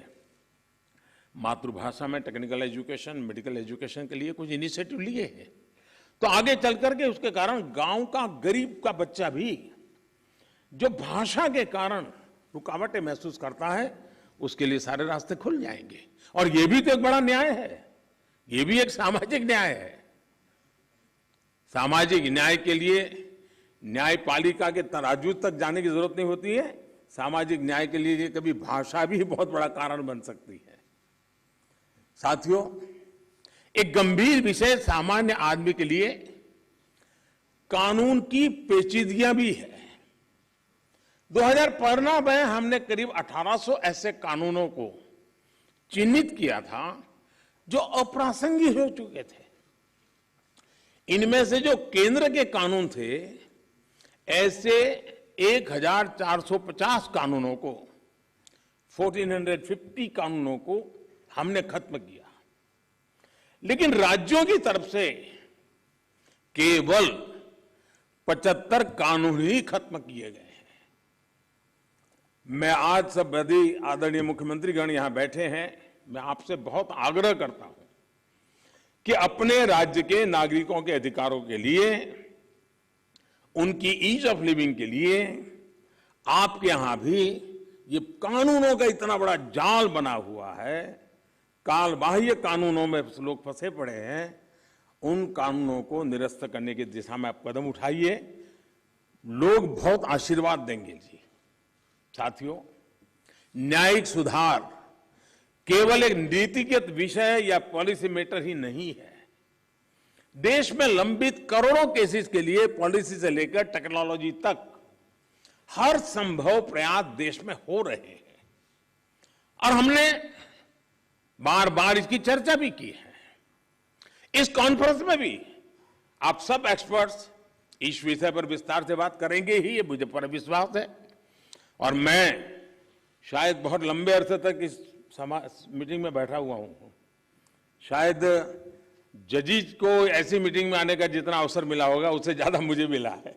मातृभाषा में टेक्निकल एजुकेशन, मेडिकल एजुकेशन के लिए कुछ इनिशिएटिव लिए हैं। तो आगे चल करके उसके कारण गांव का गरीब का बच्चा भी जो भाषा के कारण रुकावटें महसूस करता है, उसके लिए सारे रास्ते खुल जाएंगे। और ये भी तो एक बड़ा न्याय है, ये भी एक सामाजिक न्याय है। सामाजिक न्याय के लिए न्यायपालिका के तराजू तक जाने की जरूरत नहीं होती है। सामाजिक न्याय के लिए कभी भाषा भी बहुत बड़ा कारण बन सकती है। साथियों, एक गंभीर विषय सामान्य आदमी के लिए कानून की पेचीदगियां भी है। 2015 में हमने करीब 1800 ऐसे कानूनों को चिन्हित किया था जो अप्रासंगिक हो चुके थे। इनमें से जो केंद्र के कानून थे, ऐसे 1450 कानूनों को, 1450 कानूनों को हमने खत्म किया। लेकिन राज्यों की तरफ से केवल 75 कानून ही खत्म किए गए हैं। मैं आज सब बड़ी आदरणीय मुख्यमंत्रीगण यहां बैठे हैं, मैं आपसे बहुत आग्रह करता हूं कि अपने राज्य के नागरिकों के अधिकारों के लिए, उनकी ईज ऑफ लिविंग के लिए आपके यहां भी ये कानूनों का इतना बड़ा जाल बना हुआ है, काल बाह्य कानूनों में लोग फंसे पड़े हैं, उन कानूनों को निरस्त करने की दिशा में आप कदम उठाइए। लोग बहुत आशीर्वाद देंगे जी। साथियों, न्यायिक सुधार केवल एक नीतिगत विषय या पॉलिसी मैटर ही नहीं है। देश में लंबित करोड़ों केसेस के लिए पॉलिसी से लेकर टेक्नोलॉजी तक हर संभव प्रयास देश में हो रहे हैं, और हमने बार बार इसकी चर्चा भी की है। इस कॉन्फ्रेंस में भी आप सब एक्सपर्ट्स इस विषय पर विस्तार से बात करेंगे ही, ये मुझे पर विश्वास है। और मैं शायद बहुत लंबे अरसे तक इस मीटिंग में बैठा हुआ हूं, शायद जजीज को ऐसी मीटिंग में आने का जितना अवसर मिला होगा उससे ज्यादा मुझे मिला है,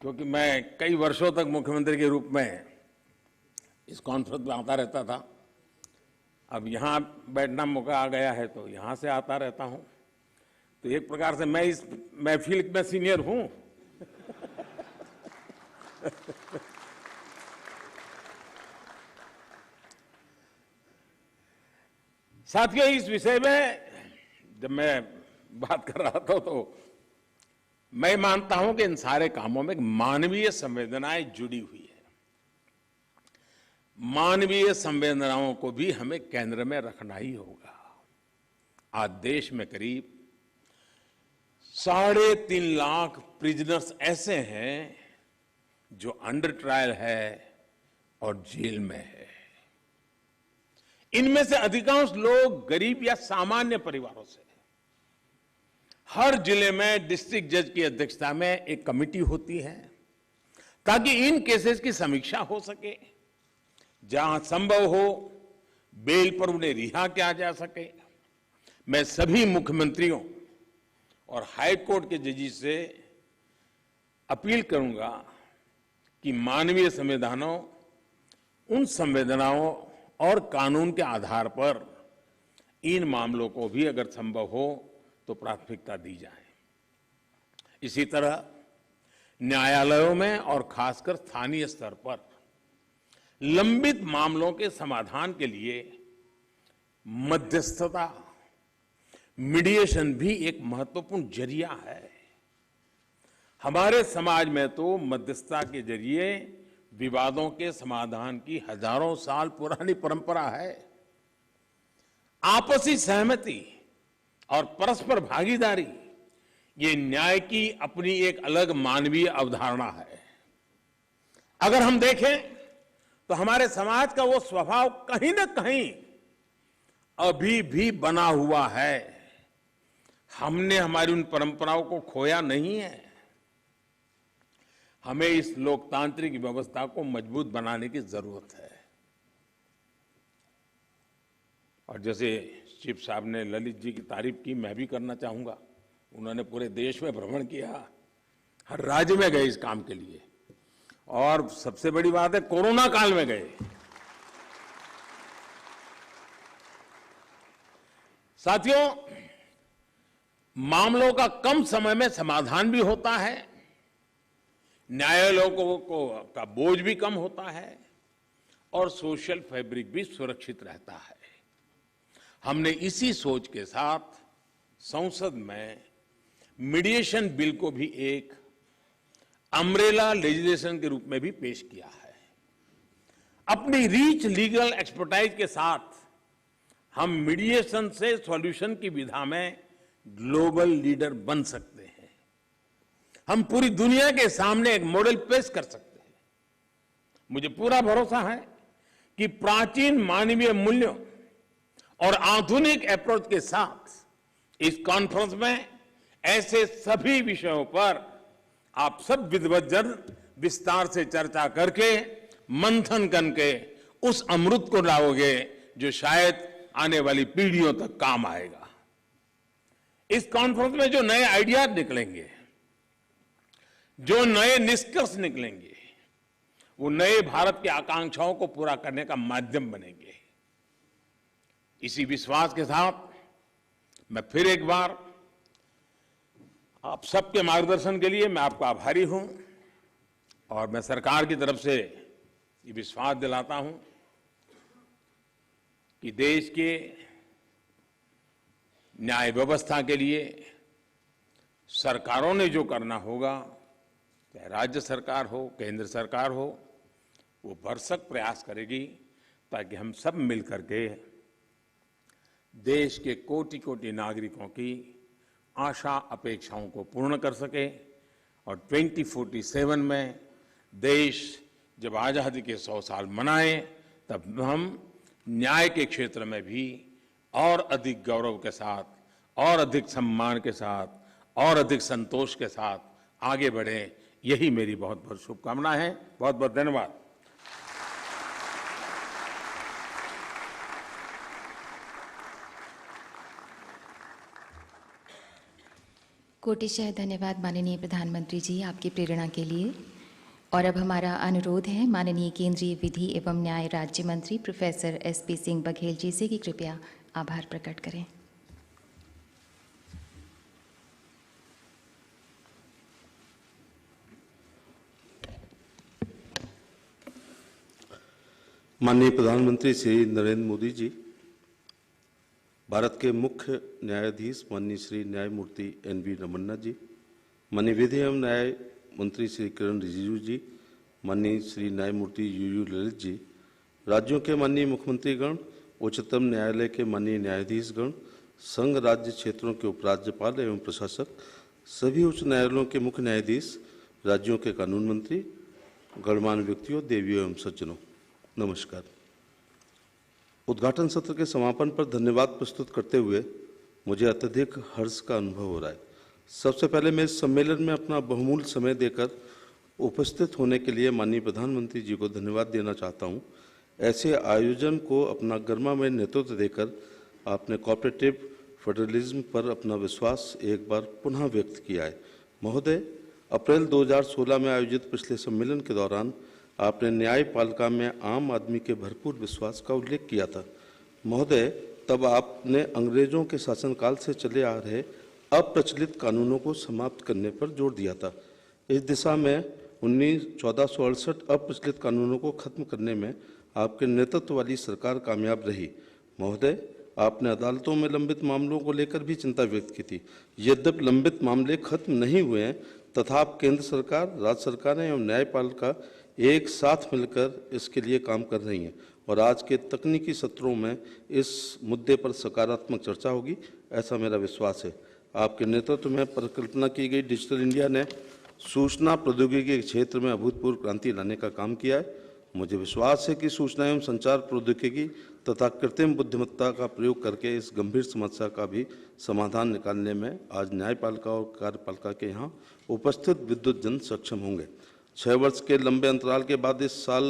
क्योंकि मैं कई वर्षों तक मुख्यमंत्री के रूप में इस कॉन्फ्रेंस में आता रहता था। अब यहाँ बैठना मौका आ गया है तो यहाँ से आता रहता हूँ। तो एक प्रकार से मैं इस महफिल में सीनियर हूँ। साथियों, इस विषय में जब मैं बात कर रहा था तो मैं मानता हूं कि इन सारे कामों में मानवीय संवेदनाएं जुड़ी हुई है। मानवीय संवेदनाओं को भी हमें केंद्र में रखना ही होगा। आज देश में करीब 3.5 लाख प्रिजनर्स ऐसे हैं जो अंडर ट्रायल है और जेल में है। इनमें से अधिकांश लोग गरीब या सामान्य परिवारों से। हर जिले में डिस्ट्रिक्ट जज की अध्यक्षता में एक कमेटी होती है ताकि इन केसेस की समीक्षा हो सके, जहां संभव हो बेल पर उन्हें रिहा किया जा सके। मैं सभी मुख्यमंत्रियों और हाई कोर्ट के जजेस से अपील करूंगा कि मानवीय संवेदनाओं, उन संवेदनाओं और कानून के आधार पर इन मामलों को भी अगर संभव हो तो प्राथमिकता दी जाए। इसी तरह न्यायालयों में और खासकर स्थानीय स्तर पर लंबित मामलों के समाधान के लिए मध्यस्थता, मीडिएशन भी एक महत्वपूर्ण जरिया है। हमारे समाज में तो मध्यस्थता के जरिए विवादों के समाधान की हजारों साल पुरानी परंपरा है। आपसी सहमति और परस्पर भागीदारी, ये न्याय की अपनी एक अलग मानवीय अवधारणा है। अगर हम देखें तो हमारे समाज का वो स्वभाव कहीं ना कहीं अभी भी बना हुआ है। हमने हमारी उन परंपराओं को खोया नहीं है। हमें इस लोकतांत्रिक व्यवस्था को मजबूत बनाने की जरूरत है। और जैसे चीफ साहब ने ललित जी की तारीफ की, मैं भी करना चाहूंगा। उन्होंने पूरे देश में भ्रमण किया, हर राज्य में गए इस काम के लिए, और सबसे बड़ी बात है कोरोना काल में गए। साथियों, मामलों का कम समय में समाधान भी होता है, न्यायालयों का बोझ भी कम होता है और सोशल फैब्रिक भी सुरक्षित रहता है। हमने इसी सोच के साथ संसद में मीडिएशन बिल को भी एक अम्ब्रेला लेजिस्लेशन के रूप में भी पेश किया है। अपनी रीच लीगल एक्सपर्टाइज के साथ हम मीडिएशन से सॉल्यूशन की विधा में ग्लोबल लीडर बन सकते हैं। हम पूरी दुनिया के सामने एक मॉडल पेश कर सकते हैं। मुझे पूरा भरोसा है कि प्राचीन मानवीय मूल्यों और आधुनिक अप्रोच के साथ इस कॉन्फ्रेंस में ऐसे सभी विषयों पर आप सब विद्वज्जन विस्तार से चर्चा करके, मंथन करके उस अमृत को लाओगे जो शायद आने वाली पीढ़ियों तक काम आएगा। इस कॉन्फ्रेंस में जो नए आइडियाज निकलेंगे, जो नए निष्कर्ष निकलेंगे, वो नए भारत की आकांक्षाओं को पूरा करने का माध्यम बनेंगे। इसी विश्वास के साथ मैं फिर एक बार आप सबके मार्गदर्शन के लिए मैं आपका आभारी हूं, और मैं सरकार की तरफ से ये विश्वास दिलाता हूं कि देश के न्याय व्यवस्था के लिए सरकारों ने जो करना होगा, चाहे राज्य सरकार हो, केंद्र सरकार हो, वो भरसक प्रयास करेगी ताकि हम सब मिलकर के देश के कोटि कोटि नागरिकों की आशा अपेक्षाओं को पूर्ण कर सके। और 2047 में देश जब आजादी के 100 साल मनाए, तब हम न्याय के क्षेत्र में भी और अधिक गौरव के साथ, और अधिक सम्मान के साथ, और अधिक संतोष के साथ आगे बढ़े। यही मेरी बहुत बहुत शुभकामना है। बहुत बहुत धन्यवाद। कोटिशः धन्यवाद माननीय प्रधानमंत्री जी, आपकी प्रेरणा के लिए। और अब हमारा अनुरोध है माननीय केंद्रीय विधि एवं न्याय राज्य मंत्री प्रोफेसर SP सिंह बघेल जी से कि कृपया आभार प्रकट करें। माननीय प्रधानमंत्री श्री नरेंद्र मोदी जी, भारत के मुख्य न्यायाधीश माननीय श्री न्यायमूर्ति एन.वी. रमन्ना जी, माननीय विधि एवं न्याय मंत्री श्री किरण रिजिजू जी, माननीय श्री न्यायमूर्ति यू ललित जी, राज्यों के माननीय मुख्यमंत्रीगण, उच्चतम न्यायालय के माननीय न्यायाधीशगण, संघ राज्य क्षेत्रों के उपराज्यपाल एवं प्रशासक, सभी उच्च न्यायालयों के मुख्य न्यायाधीश, राज्यों के कानून मंत्री, गणमान्य व्यक्तियों, देवियों एवं सज्जनों, नमस्कार। उद्घाटन सत्र के समापन पर धन्यवाद प्रस्तुत करते हुए मुझे अत्यधिक हर्ष का अनुभव हो रहा है। सबसे पहले मैं इस सम्मेलन में अपना बहुमूल्य समय देकर उपस्थित होने के लिए माननीय प्रधानमंत्री जी को धन्यवाद देना चाहता हूं। ऐसे आयोजन को अपना गरिमामय नेतृत्व देकर आपने कॉर्पोरेटिव फेडरलिज्म पर अपना विश्वास एक बार पुनः व्यक्त किया है। महोदय, अप्रैल 2016 में आयोजित पिछले सम्मेलन के दौरान आपने न्यायपालिका में आम आदमी के भरपूर विश्वास का उल्लेख किया था। महोदय, तब आपने अंग्रेजों के शासनकाल से चले आ रहे अप्रचलित कानूनों को समाप्त करने पर जोर दिया था। इस दिशा में 1468 अप्रचलित कानूनों को खत्म करने में आपके नेतृत्व वाली सरकार कामयाब रही। महोदय, आपने अदालतों में लंबित मामलों को लेकर भी चिंता व्यक्त की थी। यद्यपि लंबित मामले खत्म नहीं हुए हैं, तथा आप केंद्र सरकार, राज्य सरकारें एवं न्यायपालिका एक साथ मिलकर इसके लिए काम कर रही हैं और आज के तकनीकी सत्रों में इस मुद्दे पर सकारात्मक चर्चा होगी, ऐसा मेरा विश्वास है। आपके नेतृत्व में परिकल्पना की गई डिजिटल इंडिया ने सूचना प्रौद्योगिकी के क्षेत्र में अभूतपूर्व क्रांति लाने का काम किया है। मुझे विश्वास है कि सूचना एवं संचार प्रौद्योगिकी तथा कृत्रिम बुद्धिमत्ता का प्रयोग करके इस गंभीर समस्या का भी समाधान निकालने में आज न्यायपालिका और कार्यपालिका के यहाँ उपस्थित विद्युत जन सक्षम होंगे। 6 वर्ष के लंबे अंतराल के बाद इस साल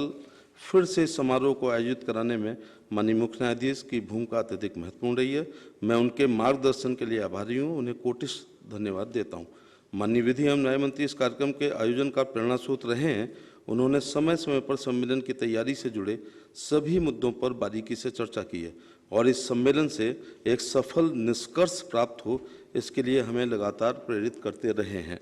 फिर से समारोह को आयोजित कराने में माननीय मुख्य न्यायाधीश की भूमिका अत्यधिक महत्वपूर्ण रही है। मैं उनके मार्गदर्शन के लिए आभारी हूँ, उन्हें कोटिश धन्यवाद देता हूँ। माननीय विधि एवं न्याय मंत्री इस कार्यक्रम के आयोजन का प्रेरणा स्रोत रहे हैं। उन्होंने समय समय पर सम्मेलन की तैयारी से जुड़े सभी मुद्दों पर बारीकी से चर्चा की है और इस सम्मेलन से एक सफल निष्कर्ष प्राप्त हो, इसके लिए हमें लगातार प्रेरित करते रहे हैं।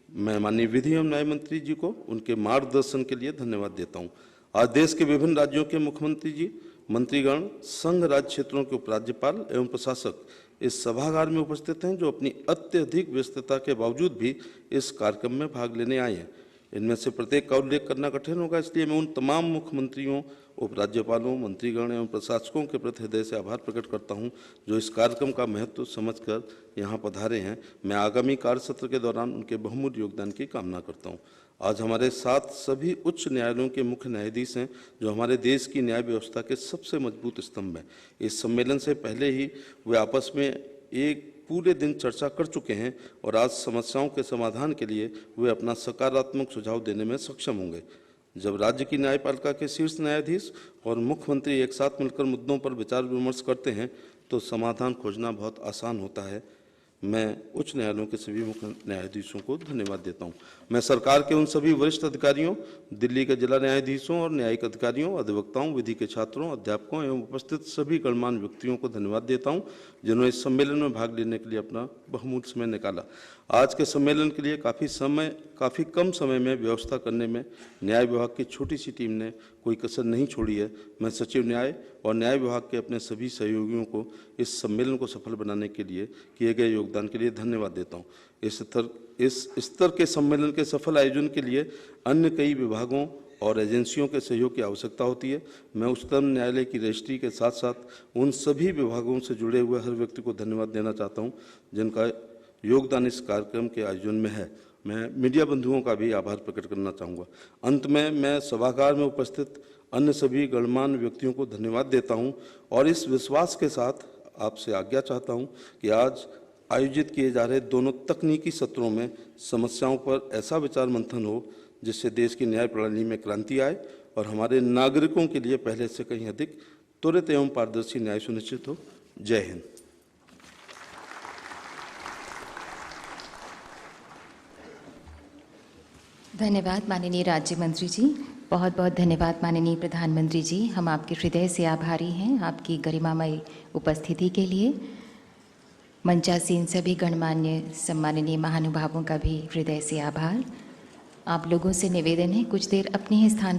मैं माननीय विधि एवं न्याय मंत्री जी को उनके मार्गदर्शन के लिए धन्यवाद देता हूं। आज देश के विभिन्न राज्यों के मुख्यमंत्री जी, मंत्रीगण, संघ राज्य क्षेत्रों के उपराज्यपाल एवं प्रशासक इस सभागार में उपस्थित हैं, जो अपनी अत्यधिक व्यस्तता के बावजूद भी इस कार्यक्रम में भाग लेने आए हैं। इनमें से प्रत्येक का उल्लेख करना कठिन होगा, इसलिए मैं उन तमाम मुख्यमंत्रियों, उपराज्यपालों, मंत्रीगण एवं प्रशासकों के प्रति हृदय से आभार प्रकट करता हूं, जो इस कार्यक्रम का महत्व समझकर यहां पधारे हैं। मैं आगामी कार्य सत्र के दौरान उनके बहुमूल्य योगदान की कामना करता हूं। आज हमारे साथ सभी उच्च न्यायालयों के मुख्य न्यायाधीश हैं, जो हमारे देश की न्याय व्यवस्था के सबसे मजबूत स्तंभ हैं। इस सम्मेलन से पहले ही वे आपस में एक पूरे दिन चर्चा कर चुके हैं और आज समस्याओं के समाधान के लिए वे अपना सकारात्मक सुझाव देने में सक्षम होंगे। जब राज्य की न्यायपालिका के शीर्ष न्यायाधीश और मुख्यमंत्री एक साथ मिलकर मुद्दों पर विचार विमर्श करते हैं तो समाधान खोजना बहुत आसान होता है। मैं उच्च न्यायालयों के सभी मुख्य न्यायाधीशों को धन्यवाद देता हूं। मैं सरकार के उन सभी वरिष्ठ अधिकारियों, दिल्ली के जिला न्यायाधीशों और न्यायिक अधिकारियों, अधिवक्ताओं, विधि के छात्रों, अध्यापकों एवं उपस्थित सभी गणमान्य व्यक्तियों को धन्यवाद देता हूं, जिन्होंने इस सम्मेलन में भाग लेने के लिए अपना बहुमूल्य समय निकाला। आज के सम्मेलन के लिए काफ़ी कम समय में व्यवस्था करने में न्याय विभाग की छोटी सी टीम ने कोई कसर नहीं छोड़ी है। मैं सचिव न्याय और न्याय विभाग के अपने सभी सहयोगियों को इस सम्मेलन को सफल बनाने के लिए किए गए योगदान के लिए धन्यवाद देता हूँ। इस स्तर के सम्मेलन के सफल आयोजन के लिए अन्य कई विभागों और एजेंसियों के सहयोग की आवश्यकता होती है। मैं उच्चतम न्यायालय की रजिस्ट्री के साथ साथ उन सभी विभागों से जुड़े हुए हर व्यक्ति को धन्यवाद देना चाहता हूं, जिनका योगदान इस कार्यक्रम के आयोजन में है। मैं मीडिया बंधुओं का भी आभार प्रकट करना चाहूँगा। अंत में मैं सभागार में उपस्थित अन्य सभी गणमान्य व्यक्तियों को धन्यवाद देता हूँ और इस विश्वास के साथ आपसे आज्ञा चाहता हूँ कि आज आयोजित किए जा रहे दोनों तकनीकी सत्रों में समस्याओं पर ऐसा विचार मंथन हो जिससे देश की न्याय प्रणाली में क्रांति आए और हमारे नागरिकों के लिए पहले से कहीं अधिक त्वरित एवं पारदर्शी न्याय सुनिश्चित हो। जय हिंद। धन्यवाद माननीय राज्य मंत्री जी। बहुत बहुत धन्यवाद माननीय प्रधानमंत्री जी। हम आपके हृदय से आभारी हैं आपकी गरिमामय उपस्थिति के लिए। मंचासीन सभी गणमान्य सम्माननीय महानुभावों का भी हृदय से आभार। आप लोगों से निवेदन है कुछ देर अपने ही स्थान